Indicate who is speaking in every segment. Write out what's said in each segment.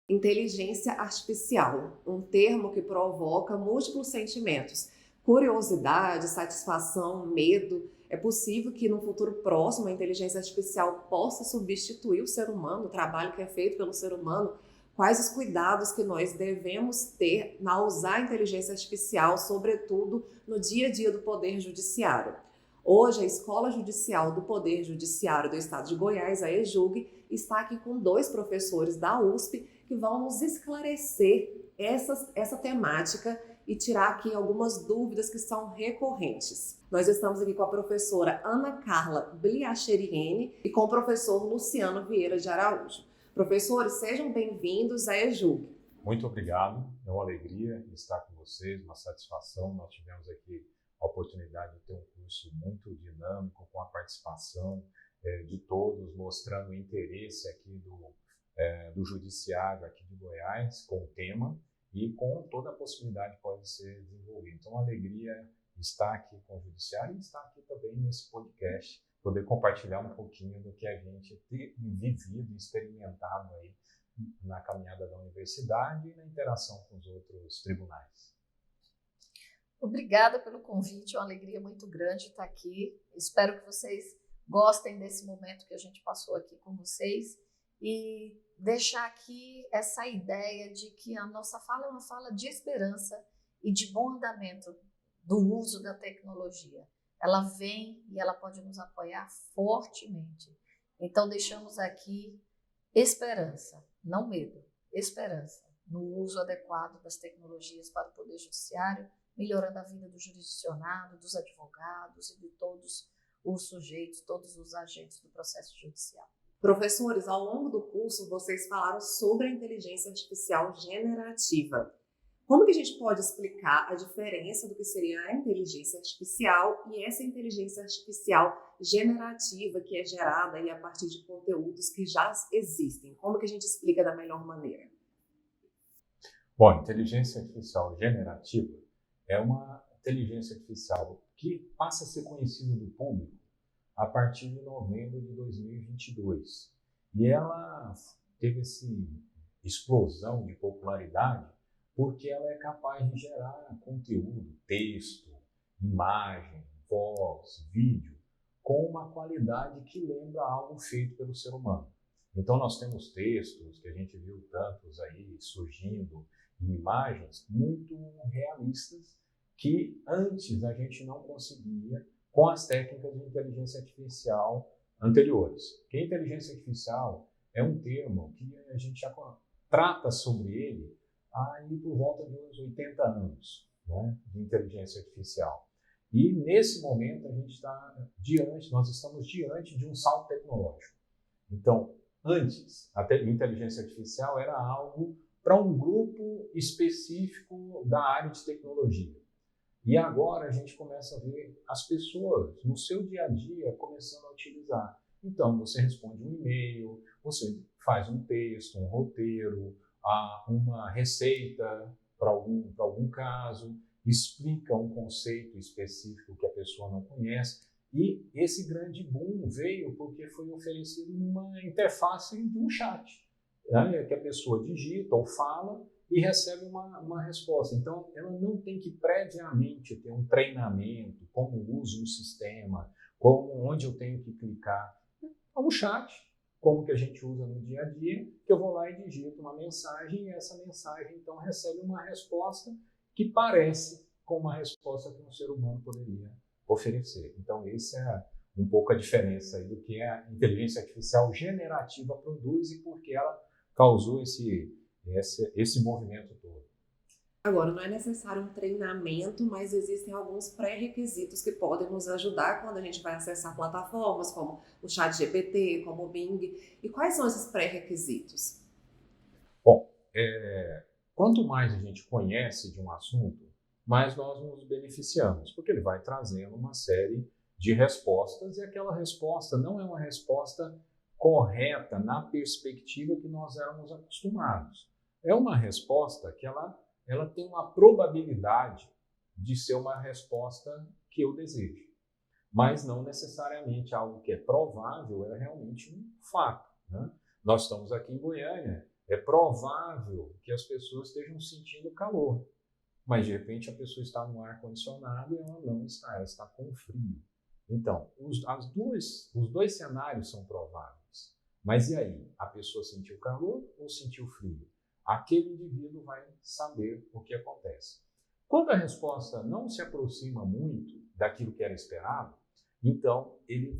Speaker 1: Inteligência artificial, um termo que provoca múltiplos sentimentos: curiosidade, satisfação, medo. É possível que no futuro próximo a inteligência artificial possa substituir o ser humano, o trabalho que é feito pelo ser humano. Quais os cuidados que nós devemos ter na usar a inteligência artificial, sobretudo no dia a dia do Poder Judiciário? Hoje, a Escola Judicial do Poder Judiciário do Estado de Goiás, a EJUG, está aqui com 2 professores da USP que vão nos esclarecer essa temática e tirar aqui algumas dúvidas que são recorrentes. Nós estamos aqui com a professora Ana Carla Bliacheriene e com o professor Luciano Vieira de Araújo. Professores, sejam bem-vindos à EJUG.
Speaker 2: Muito obrigado, é uma alegria estar com vocês, uma satisfação. Nós tivemos aqui a oportunidade de ter um curso muito dinâmico, com a participação de todos, mostrando o interesse aqui do Judiciário aqui de Goiás com o tema e com toda a possibilidade que pode ser desenvolvida. Então, uma alegria estar aqui com o Judiciário e estar aqui também nesse podcast, poder compartilhar um pouquinho do que a gente tem vivido e experimentado aí na caminhada da universidade e na interação com os outros tribunais.
Speaker 3: Obrigada pelo convite, é uma alegria muito grande estar aqui. Espero que vocês gostem desse momento que a gente passou aqui com vocês e deixar aqui essa ideia de que a nossa fala é uma fala de esperança e de bom andamento do uso da tecnologia. Ela vem e ela pode nos apoiar fortemente. Então, deixamos aqui esperança, não medo, esperança no uso adequado das tecnologias para o Poder Judiciário, melhorando a vida do jurisdicionado, dos advogados e de todos os sujeitos, todos os agentes do processo judicial.
Speaker 1: Professores, ao longo do curso, vocês falaram sobre a inteligência artificial generativa. Como que a gente pode explicar a diferença do que seria a inteligência artificial e essa inteligência artificial generativa que é gerada aí a partir de conteúdos que já existem? Como que a gente explica da melhor maneira?
Speaker 2: Bom, inteligência artificial generativa é uma inteligência artificial que passa a ser conhecida do público a partir de novembro de 2022. E ela teve essa explosão de popularidade porque ela é capaz de gerar conteúdo, texto, imagem, voz, vídeo, com uma qualidade que lembra algo feito pelo ser humano. Então nós temos textos que a gente viu tantos aí surgindo e imagens muito realistas que antes a gente não conseguia com as técnicas de inteligência artificial anteriores. Porque inteligência artificial é um termo que a gente já trata sobre ele aí por volta de uns 80 anos, né, de inteligência artificial. E nesse momento nós estamos diante de um salto tecnológico. Então, antes, a inteligência artificial era algo para um grupo específico da área de tecnologia. E agora a gente começa a ver as pessoas no seu dia a dia começando a utilizar. Então, você responde um e-mail, você faz um texto, um roteiro, uma receita para algum caso, explica um conceito específico que a pessoa não conhece. E esse grande boom veio porque foi oferecido numa interface de um chat, né, que a pessoa digita ou fala e recebe uma resposta. Então, ela não tem que previamente ter um treinamento, como uso um sistema, onde eu tenho que clicar. É um chat, como que a gente usa no dia a dia, que eu vou lá e digito uma mensagem e essa mensagem, então, recebe uma resposta que parece com uma resposta que um ser humano poderia oferecer. Então, essa é um pouco a diferença aí do que a inteligência artificial generativa produz e por que ela causou esse movimento todo.
Speaker 1: Agora, não é necessário um treinamento, mas existem alguns pré-requisitos que podem nos ajudar quando a gente vai acessar plataformas como o ChatGPT, como o Bing. E quais são esses pré-requisitos?
Speaker 2: Bom, quanto mais a gente conhece de um assunto, mais nós nos beneficiamos, porque ele vai trazendo uma série de respostas e aquela resposta não é uma resposta correta na perspectiva que nós éramos acostumados. É uma resposta que ela tem uma probabilidade de ser uma resposta que eu desejo, mas não necessariamente algo que é provável, é realmente um fato, né? Nós estamos aqui em Goiânia É provável que as pessoas estejam sentindo calor, mas de repente a pessoa está no ar-condicionado e ela não está, ela está com frio. Então, os dois cenários são prováveis. Mas e aí? A pessoa sentiu calor ou sentiu frio? Aquele indivíduo vai saber o que acontece. Quando a resposta não se aproxima muito daquilo que era esperado, então ele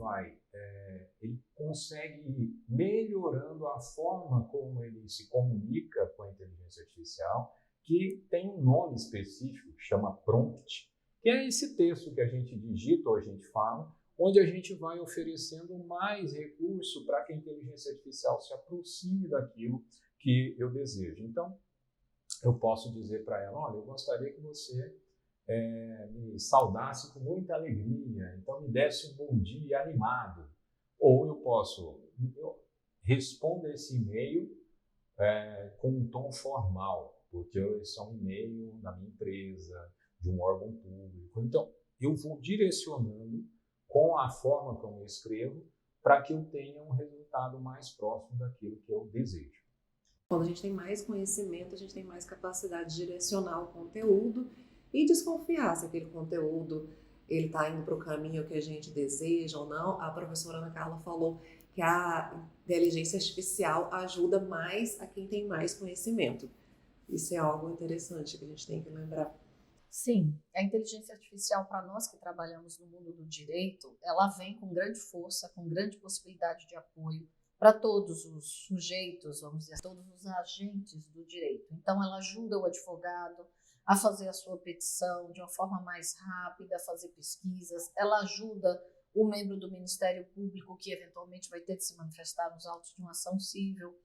Speaker 2: consegue ir melhorando a forma como ele se comunica com a inteligência artificial, que tem um nome específico, que chama prompt, que é esse texto que a gente digita ou a gente fala, onde a gente vai oferecendo mais recurso para que a inteligência artificial se aproxime daquilo que eu desejo. Então, eu posso dizer para ela, olha, eu gostaria que você me saudasse com muita alegria, então me desse um bom dia animado. Ou eu respondo esse e-mail com um tom formal, porque esse é um e-mail da minha empresa, de um órgão público. Então, eu vou direcionando com a forma como eu escrevo para que eu tenha um resultado mais próximo daquilo que eu desejo.
Speaker 1: Quando a gente tem mais conhecimento, a gente tem mais capacidade de direcionar o conteúdo e desconfiar se aquele conteúdo ele está indo para o caminho que a gente deseja ou não. A professora Ana Carla falou que a inteligência artificial ajuda mais a quem tem mais conhecimento. Isso é algo interessante que a gente tem que lembrar.
Speaker 3: Sim, a inteligência artificial, para nós que trabalhamos no mundo do direito, ela vem com grande força, com grande possibilidade de apoio para todos os sujeitos, vamos dizer, todos os agentes do direito. Então, ela ajuda o advogado a fazer a sua petição de uma forma mais rápida, a fazer pesquisas, ela ajuda o membro do Ministério Público que eventualmente vai ter de se manifestar nos autos de uma ação civil.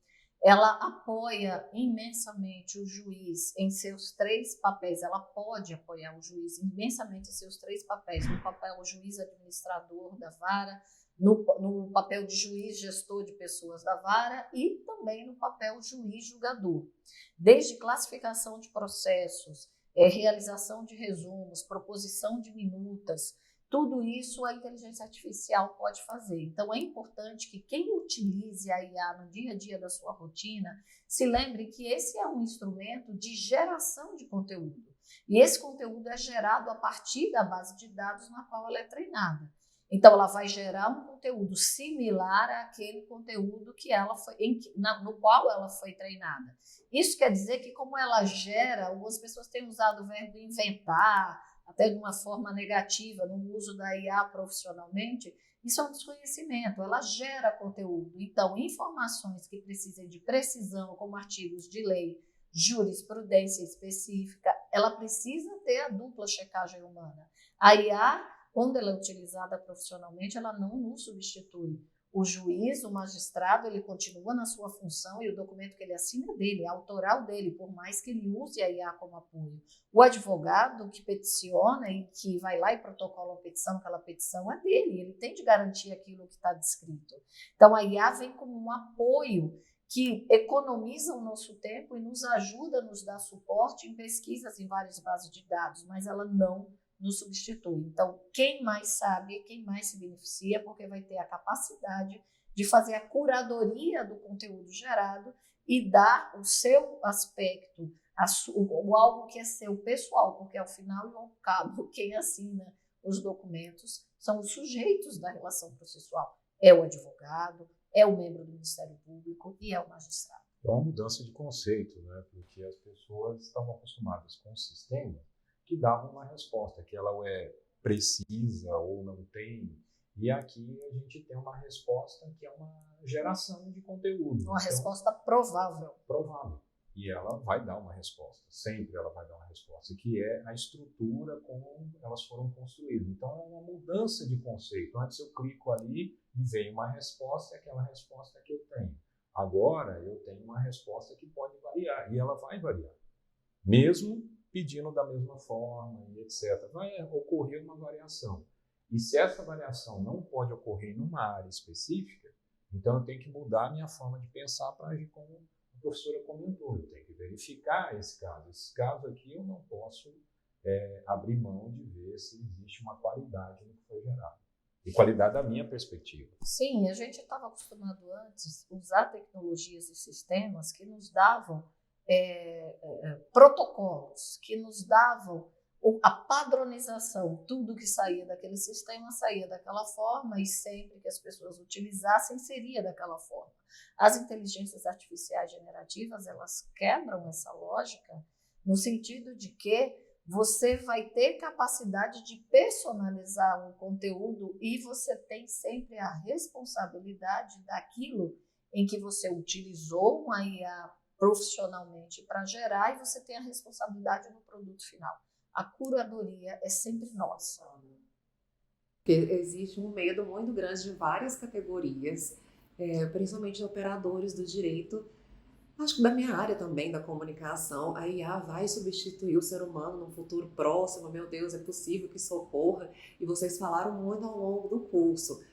Speaker 3: Ela apoia imensamente o juiz em seus 3 papéis. Ela pode apoiar o juiz imensamente em seus 3 papéis. No papel juiz administrador da vara, no papel de juiz gestor de pessoas da vara e também no papel juiz julgador. Desde classificação de processos, realização de resumos, proposição de minutas, tudo isso a inteligência artificial pode fazer. Então, é importante que quem utilize a IA no dia a dia da sua rotina se lembre que esse é um instrumento de geração de conteúdo. E esse conteúdo é gerado a partir da base de dados na qual ela é treinada. Então, ela vai gerar um conteúdo similar àquele conteúdo que no qual ela foi treinada. Isso quer dizer que, como ela gera, algumas pessoas têm usado o verbo inventar, até de uma forma negativa no uso da IA profissionalmente, isso é um desconhecimento, ela gera conteúdo. Então, informações que precisem de precisão, como artigos de lei, jurisprudência específica, ela precisa ter a dupla checagem humana. A IA, quando ela é utilizada profissionalmente, ela não nos substitui. O juiz, o magistrado, ele continua na sua função e o documento que ele assina é dele, é autoral dele, por mais que ele use a IA como apoio. O advogado que peticiona e que vai lá e protocola a petição, aquela petição é dele, ele tem de garantir aquilo que está descrito. Então, a IA vem como um apoio que economiza o nosso tempo e nos ajuda a nos dar suporte em pesquisas em várias bases de dados, mas ela não nos substitui. Então, quem mais sabe, quem mais se beneficia, porque vai ter a capacidade de fazer a curadoria do conteúdo gerado e dar o seu aspecto, algo que é seu pessoal, porque ao final e ao cabo, quem assina os documentos são os sujeitos da relação processual. É o advogado, é o membro do Ministério Público e é o magistrado.
Speaker 2: É uma mudança de conceito, né? Porque as pessoas estavam acostumadas com um sistema que dava uma resposta, que ela é precisa ou não tem. E aqui a gente tem uma resposta que é uma geração de conteúdo.
Speaker 3: Uma resposta provável.
Speaker 2: Provável. E ela vai dar uma resposta, sempre ela vai dar uma resposta, que é a estrutura como elas foram construídas. Então é uma mudança de conceito. Antes eu clico ali e vem uma resposta, é aquela resposta que eu tenho. Agora eu tenho uma resposta que pode variar, e ela vai variar. Mesmo pedindo da mesma forma e etc. Vai ocorrer uma variação. E se essa variação não pode ocorrer numa área específica, então eu tenho que mudar a minha forma de pensar para agir como a professora comentou. Eu tenho que verificar esse caso. Esse caso aqui eu não posso abrir mão de ver se existe uma qualidade no que foi gerado. e qualidade da minha perspectiva.
Speaker 3: Sim, a gente estava acostumado antes a usar tecnologias e sistemas que nos davam protocolos, que nos davam a padronização. Tudo que saía daquele sistema saía daquela forma e sempre que as pessoas utilizassem seria daquela forma. As inteligências artificiais generativas, elas quebram essa lógica no sentido de que você vai ter capacidade de personalizar um conteúdo e você tem sempre a responsabilidade daquilo em que você utilizou uma IA profissionalmente para gerar e você tem a responsabilidade no produto final. A curadoria é sempre nossa.
Speaker 1: Porque existe um medo muito grande de várias categorias, principalmente de operadores do direito. Acho que da minha área também, da comunicação, a IA vai substituir o ser humano no futuro próximo, meu Deus, é possível que isso ocorra, e vocês falaram muito ao longo do curso.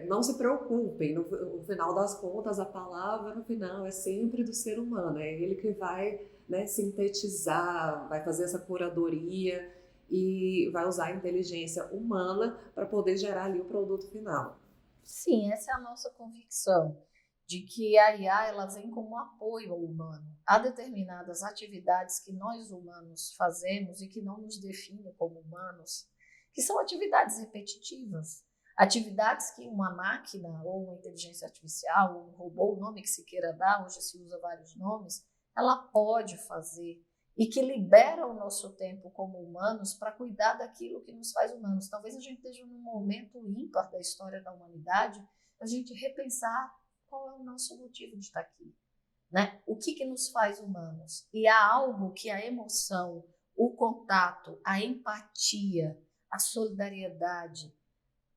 Speaker 1: Não se preocupem, no final das contas, a palavra no final é sempre do ser humano, é ele que vai, né, sintetizar, vai fazer essa curadoria e vai usar a inteligência humana para poder gerar ali o produto final.
Speaker 3: Sim, essa é a nossa convicção, de que a IA ela vem como apoio ao humano. Há determinadas atividades que nós humanos fazemos e que não nos definem como humanos, que são atividades repetitivas. Atividades que uma máquina ou uma inteligência artificial, ou um robô, o nome que se queira dar, hoje se usa vários nomes, ela pode fazer e que libera o nosso tempo como humanos para cuidar daquilo que nos faz humanos. Talvez a gente esteja num momento ímpar da história da humanidade, a gente repensar qual é o nosso motivo de estar aqui, né? O que nos faz humanos? E há algo que a emoção, o contato, a empatia, a solidariedade,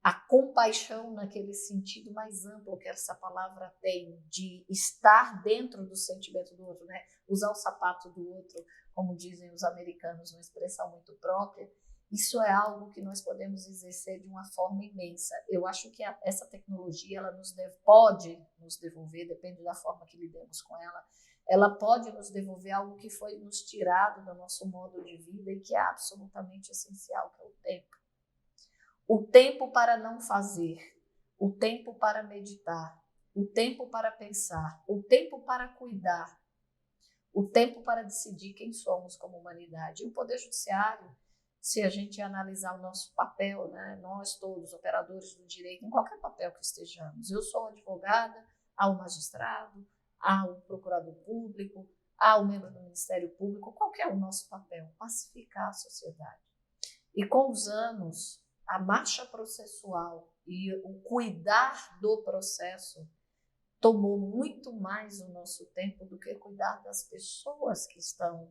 Speaker 3: a compaixão naquele sentido mais amplo que essa palavra tem, de estar dentro do sentimento do outro, né? Usar o sapato do outro, como dizem os americanos, uma expressão muito própria. Isso é algo que nós podemos exercer de uma forma imensa. Eu acho que essa tecnologia ela pode nos devolver, depende da forma que lidemos com ela pode nos devolver algo que foi nos tirado do nosso modo de vida e que é absolutamente essencial, que é o tempo. O tempo para não fazer, o tempo para meditar, o tempo para pensar, o tempo para cuidar, o tempo para decidir quem somos como humanidade. E o Poder Judiciário, se a gente analisar o nosso papel, né, nós todos, operadores do direito, em qualquer papel que estejamos, eu sou advogada, há o magistrado, há o procurador público, há o membro do Ministério Público, qual que é o nosso papel? Pacificar a sociedade. E com os anos, a marcha processual e o cuidar do processo tomou muito mais o nosso tempo do que cuidar das pessoas que estão,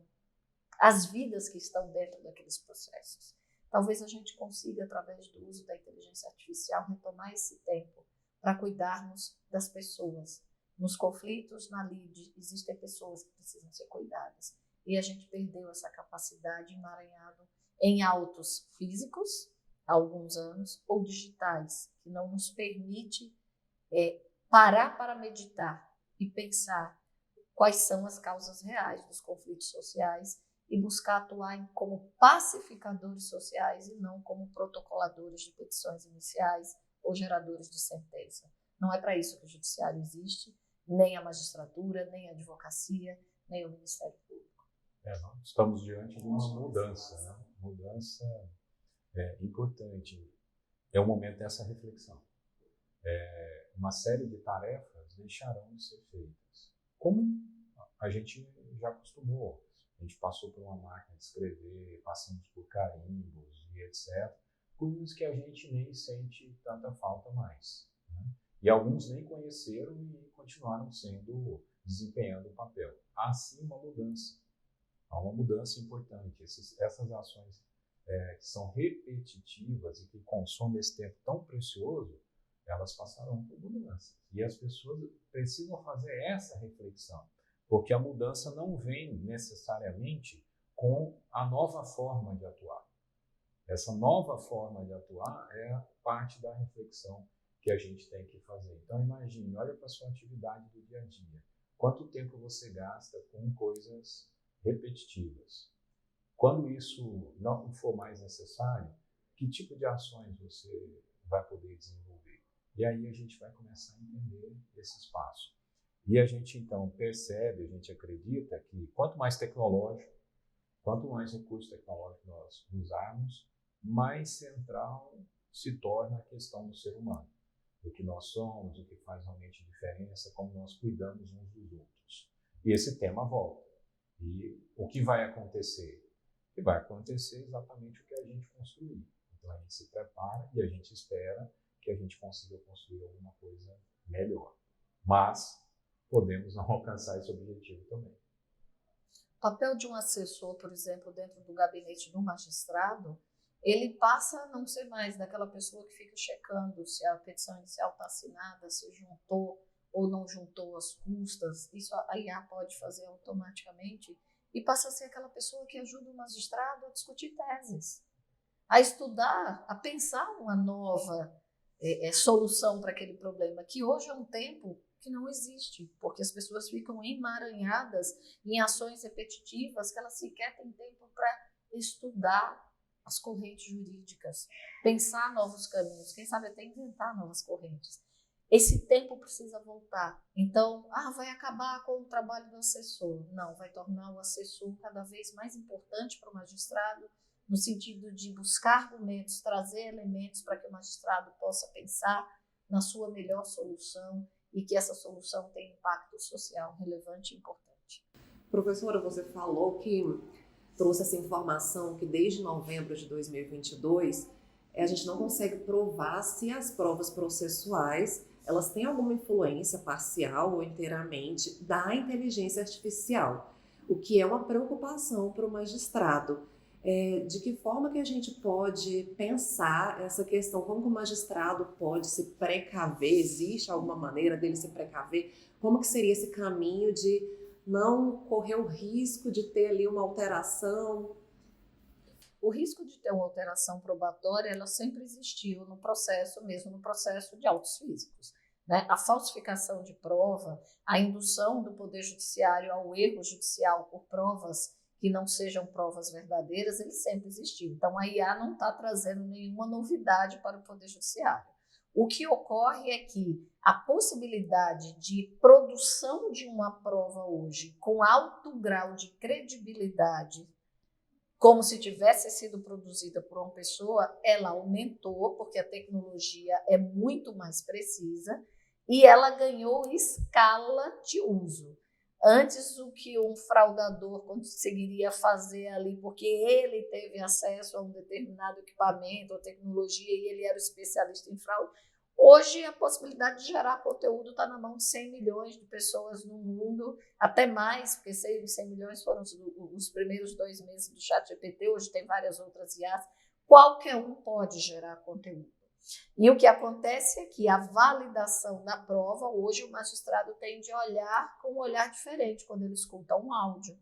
Speaker 3: as vidas que estão dentro daqueles processos. Talvez a gente consiga, através do uso da inteligência artificial, retomar esse tempo para cuidarmos das pessoas. Nos conflitos, na lide, existem pessoas que precisam ser cuidadas. E a gente perdeu essa capacidade emaranhado em autos físicos, há alguns anos, ou digitais, que não nos permite parar para meditar e pensar quais são as causas reais dos conflitos sociais e buscar atuar como pacificadores sociais e não como protocoladores de petições iniciais ou geradores de sentença. Não é para isso que o judiciário existe, nem a magistratura, nem a advocacia, nem o Ministério Público.
Speaker 2: Nós estamos diante de uma mudança, né? Mudança importante. É o momento dessa reflexão. Uma série de tarefas deixarão de ser feitas. Como a gente já acostumou. A gente passou por uma máquina de escrever, passamos por carimbos e etc. Coisas que a gente nem sente tanta falta mais, né? E alguns nem conheceram e continuaram desempenhando o papel. Há sim uma mudança. Há uma mudança importante. Essas ações que são repetitivas e que consomem esse tempo tão precioso, elas passarão por mudança. E as pessoas precisam fazer essa reflexão, porque a mudança não vem necessariamente com a nova forma de atuar. Essa nova forma de atuar é parte da reflexão que a gente tem que fazer. Então imagine, olha para a sua atividade do dia a dia. Quanto tempo você gasta com coisas repetitivas? Quando isso não for mais necessário, que tipo de ações você vai poder desenvolver. E aí a gente vai começar a entender esse espaço. E a gente então percebe, a gente acredita que quanto mais tecnológico, quanto mais recurso tecnológico nós usarmos, mais central se torna a questão do ser humano. O que nós somos, o que faz realmente diferença, como nós cuidamos uns dos outros. E esse tema volta. E o que vai acontecer? O que vai acontecer é exatamente o que a gente construiu. Então a gente se prepara e a gente espera que a gente consiga construir alguma coisa melhor. Mas podemos não alcançar esse objetivo também.
Speaker 3: O papel de um assessor, por exemplo, dentro do gabinete do magistrado, ele passa a não ser mais daquela pessoa que fica checando se a petição inicial está assinada, se juntou ou não juntou as custas. Isso a IA pode fazer automaticamente. E passa a ser aquela pessoa que ajuda o magistrado a discutir teses, a estudar, a pensar uma nova solução para aquele problema, que hoje é um tempo que não existe, porque as pessoas ficam emaranhadas em ações repetitivas que elas sequer têm tempo para estudar as correntes jurídicas, pensar novos caminhos, quem sabe até inventar novas correntes. Esse tempo precisa voltar. Então, vai acabar com o trabalho do assessor. Não, vai tornar o assessor cada vez mais importante para o magistrado, no sentido de buscar argumentos, trazer elementos para que o magistrado possa pensar na sua melhor solução e que essa solução tenha impacto social relevante e importante.
Speaker 1: Professora, você falou que trouxe essa informação que desde novembro de 2022 a gente não consegue provar se as provas processuais elas têm alguma influência parcial ou inteiramente da inteligência artificial, o que é uma preocupação para o magistrado. De que forma que a gente pode pensar essa questão, como que o magistrado pode se precaver, existe alguma maneira dele se precaver, como que seria esse caminho de não correr o risco de ter ali uma alteração?
Speaker 3: O risco de ter uma alteração probatória, ela sempre existiu no processo, mesmo no processo de autos físicos, né? A falsificação de prova, a indução do Poder Judiciário ao erro judicial por provas que não sejam provas verdadeiras, ele sempre existiu. Então, a IA não está trazendo nenhuma novidade para o Poder Judiciário. O que ocorre é que a possibilidade de produção de uma prova hoje com alto grau de credibilidade, como se tivesse sido produzida por uma pessoa, ela aumentou, porque a tecnologia é muito mais precisa e ela ganhou escala de uso. Antes, o que um fraudador conseguiria fazer ali, porque ele teve acesso a um determinado equipamento ou tecnologia e ele era o especialista em fraude, hoje a possibilidade de gerar conteúdo está na mão de 100 milhões de pessoas no mundo, até mais, porque 100 milhões foram os primeiros 2 meses do ChatGPT, hoje tem várias outras IAs, qualquer um pode gerar conteúdo. E o que acontece é que a validação da prova, hoje o magistrado tem de olhar com um olhar diferente quando ele escuta um áudio,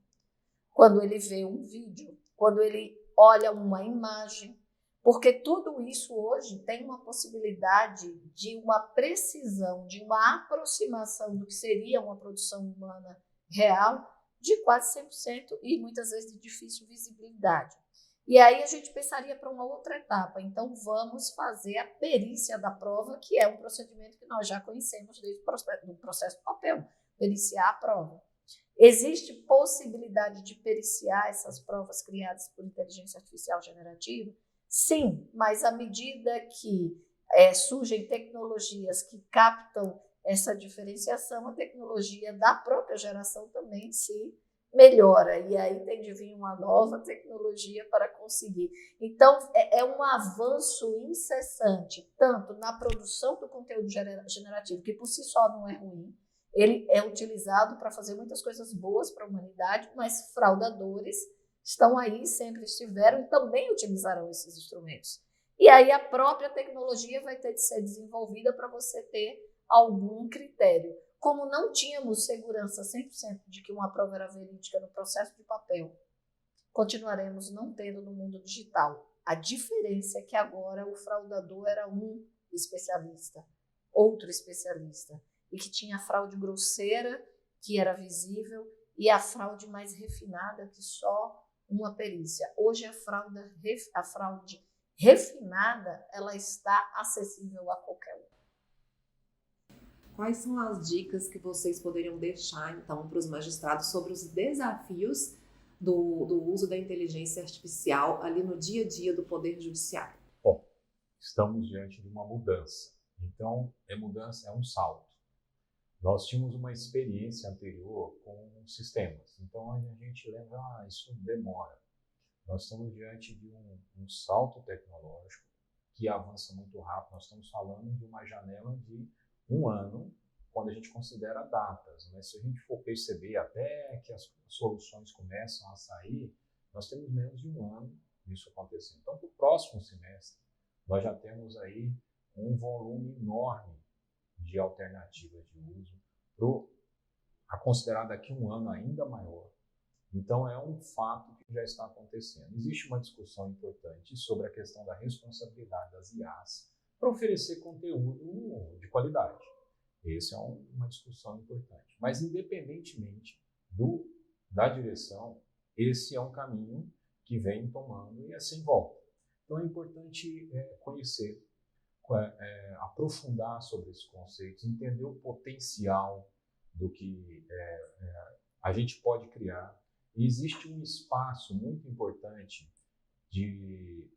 Speaker 3: quando ele vê um vídeo, quando ele olha uma imagem, porque tudo isso hoje tem uma possibilidade de uma precisão, de uma aproximação do que seria uma produção humana real de quase 100% e muitas vezes de difícil visibilidade. E aí a gente pensaria para uma outra etapa. Então, vamos fazer a perícia da prova, que é um procedimento que nós já conhecemos desde o processo do papel, periciar a prova. Existe possibilidade de periciar essas provas criadas por inteligência artificial generativa? Sim, mas à medida que surgem tecnologias que captam essa diferenciação, a tecnologia da própria geração também se melhora, e aí tem de vir uma nova tecnologia para conseguir. Então, é um avanço incessante, tanto na produção do conteúdo generativo, que por si só não é ruim, ele é utilizado para fazer muitas coisas boas para a humanidade, mas fraudadores estão aí, sempre estiveram e também utilizarão esses instrumentos. E aí a própria tecnologia vai ter de ser desenvolvida para você ter algum critério. Como não tínhamos segurança 100% de que uma prova era verídica no processo de papel, continuaremos não tendo no mundo digital. A diferença é que agora o fraudador era um especialista, outro especialista, e que tinha a fraude grosseira, que era visível, e a fraude mais refinada, que só uma perícia. Hoje a fraude refinada, ela está acessível a qualquer um.
Speaker 1: Quais são as dicas que vocês poderiam deixar, então, para os magistrados sobre os desafios do uso da inteligência artificial ali no dia a dia do Poder Judiciário?
Speaker 2: Bom, estamos diante de uma mudança. Então, mudança, é um salto. Nós tínhamos uma experiência anterior com sistemas. Então, a gente lembra, isso demora. Nós estamos diante de um salto tecnológico que avança muito rápido. Nós estamos falando de uma janela de 1 ano, quando a gente considera datas, mas se a gente for perceber até que as soluções começam a sair, nós temos menos de 1 ano isso acontecendo. Então, para o próximo semestre, nós já temos aí um volume enorme de alternativas de uso, a considerar daqui 1 ano ainda maior. Então, é um fato que já está acontecendo. Existe uma discussão importante sobre a questão da responsabilidade das IAs para oferecer conteúdo de qualidade. Essa é uma discussão importante. Mas, independentemente da direção, esse é um caminho que vem tomando e é sem volta. Então, é importante conhecer, aprofundar sobre esses conceitos, entender o potencial do que a gente pode criar. E existe um espaço muito importante de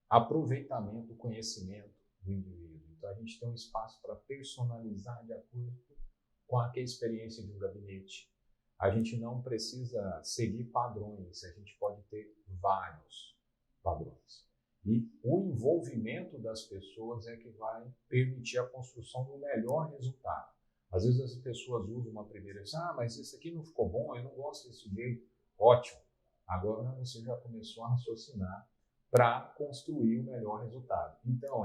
Speaker 2: aproveitamento do conhecimento do indivíduo. Então, a gente tem um espaço para personalizar de acordo com a experiência de um gabinete. A gente não precisa seguir padrões, a gente pode ter vários padrões. E o envolvimento das pessoas é que vai permitir a construção do melhor resultado. Às vezes as pessoas usam uma primeira vez, mas esse aqui não ficou bom, eu não gosto desse jeito. Ótimo, agora você já começou a raciocinar para construir o melhor resultado. Então,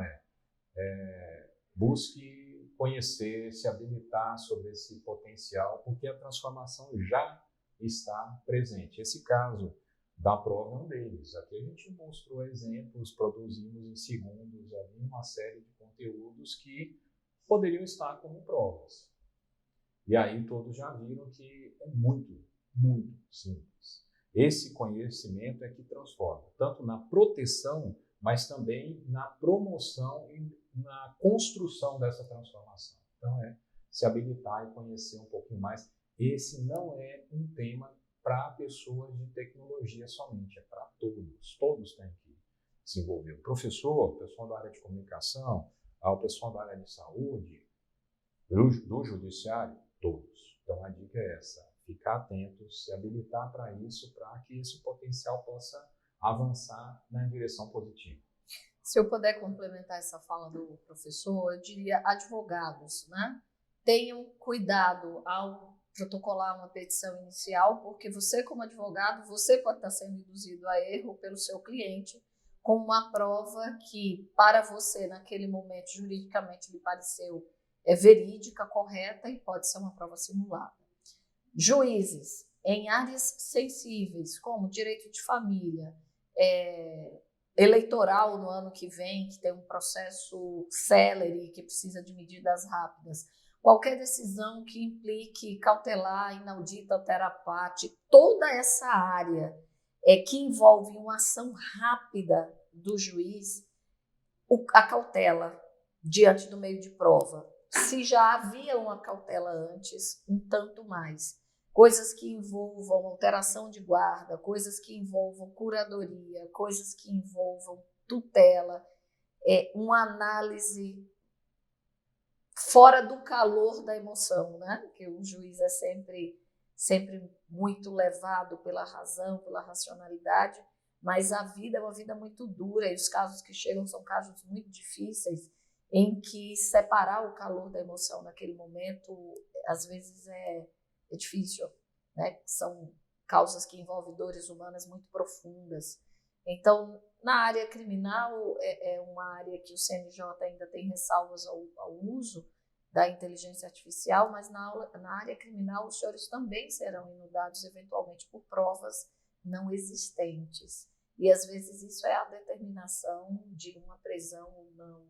Speaker 2: busque conhecer, se habilitar sobre esse potencial, porque a transformação já está presente. Esse caso da prova é um deles. Aqui a gente mostrou exemplos, produzimos em segundos ali uma série de conteúdos que poderiam estar como provas. E aí todos já viram que é muito, muito simples. Esse conhecimento é que transforma, tanto na proteção, mas também na promoção e na construção dessa transformação. Então, se habilitar e conhecer um pouquinho mais. Esse não é um tema para pessoas de tecnologia somente, é para todos. Todos têm que se envolver. O professor, o pessoal da área de comunicação, o pessoal da área de saúde, do judiciário, todos. Então, a dica é essa. Ficar atento, se habilitar para isso, para que esse potencial possa avançar na direção positiva.
Speaker 3: Se eu puder complementar essa fala do professor, eu diria advogados, né? Tenham cuidado ao protocolar uma petição inicial, porque você, como advogado, você pode estar sendo induzido a erro pelo seu cliente com uma prova que, para você, naquele momento, juridicamente lhe pareceu verídica, correta e pode ser uma prova simulada. Juízes, em áreas sensíveis, como direito de família, eleitoral no ano que vem, que tem um processo célere, que precisa de medidas rápidas, qualquer decisão que implique cautelar, inaudita, terapate, toda essa área que envolve uma ação rápida do juiz, a cautela diante do meio de prova. Se já havia uma cautela antes, um tanto mais. Coisas que envolvam alteração de guarda, coisas que envolvam curadoria, coisas que envolvam tutela, uma análise fora do calor da emoção, né? Porque o juiz é sempre muito levado pela razão, pela racionalidade, mas a vida é uma vida muito dura e os casos que chegam são casos muito difíceis, em que separar o calor da emoção naquele momento, às vezes é difícil, né? São causas que envolvem dores humanas muito profundas. Então, na área criminal, é uma área que o CNJ ainda tem ressalvas ao uso da inteligência artificial, mas na área criminal os senhores também serão inundados eventualmente por provas não existentes. E às vezes isso é a determinação de uma prisão ou não.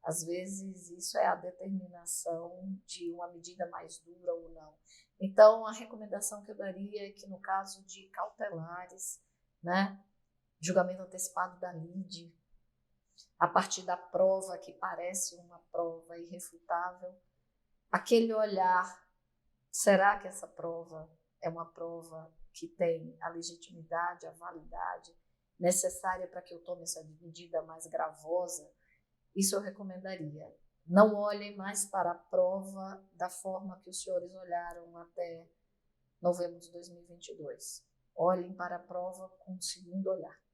Speaker 3: Às vezes isso é a determinação de uma medida mais dura ou não. Então, a recomendação que eu daria é que no caso de cautelares, né, julgamento antecipado da lide, a partir da prova que parece uma prova irrefutável, aquele olhar, será que essa prova é uma prova que tem a legitimidade, a validade necessária para que eu tome essa medida mais gravosa? Isso eu recomendaria. Não olhem mais para a prova da forma que os senhores olharam até novembro de 2022. Olhem para a prova com um segundo olhar.